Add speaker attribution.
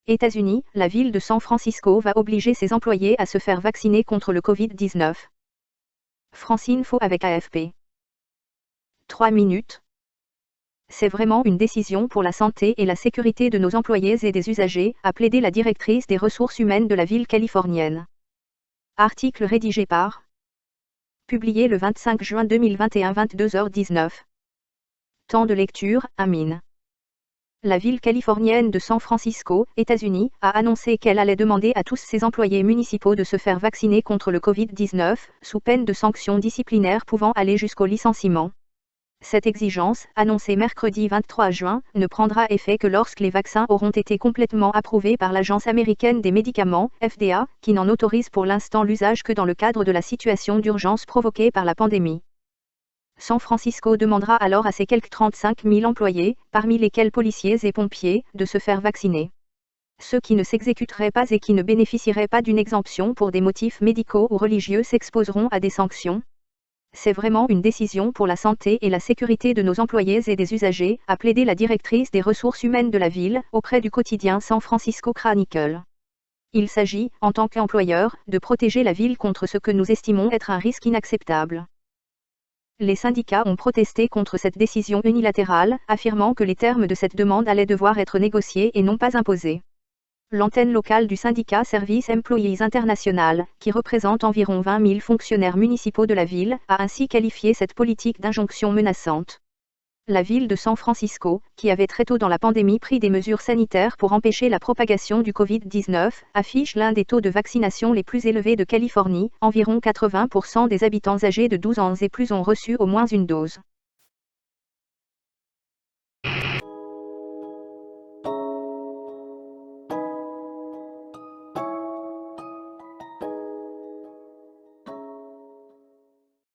Speaker 1: États-Unis, la ville de San Francisco va obliger ses employés à se faire vacciner contre le Covid-19. Franceinfo avec AFP. 3 minutes. C'est vraiment une décision pour la santé et la sécurité de nos employés et des usagers, a plaidé la directrice des ressources humaines de la ville californienne. Article rédigé par. Publié le 25 juin 2021 22h19. Temps de lecture, Amine. La ville californienne de San Francisco, États-Unis, a annoncé qu'elle allait demander à tous ses employés municipaux de se faire vacciner contre le Covid-19, sous peine de sanctions disciplinaires pouvant aller jusqu'au licenciement. Cette exigence, annoncée mercredi 23 juin, ne prendra effet que lorsque les vaccins auront été complètement approuvés par l'Agence américaine des médicaments, FDA, qui n'en autorise pour l'instant l'usage que dans le cadre de la situation d'urgence provoquée par la pandémie. San Francisco demandera alors à ses quelques 35 000 employés, parmi lesquels policiers et pompiers, de se faire vacciner. Ceux qui ne s'exécuteraient pas et qui ne bénéficieraient pas d'une exemption pour des motifs médicaux ou religieux s'exposeront à des sanctions. C'est vraiment une décision pour la santé et la sécurité de nos employés et des usagers, a plaidé la directrice des ressources humaines de la ville, auprès du quotidien San Francisco Chronicle. Il s'agit, en tant qu'employeur, de protéger la ville contre ce que nous estimons être un risque inacceptable. Les syndicats ont protesté contre cette décision unilatérale, affirmant que les termes de cette demande allaient devoir être négociés et non pas imposés. L'antenne locale du syndicat Service Employees International, qui représente environ 20 000 fonctionnaires municipaux de la ville, a ainsi qualifié cette politique d'injonction menaçante. La ville de San Francisco, qui avait très tôt dans la pandémie pris des mesures sanitaires pour empêcher la propagation du Covid-19, affiche l'un des taux de vaccination les plus élevés de Californie. Environ 80% des habitants âgés de 12 ans et plus ont reçu au moins une dose.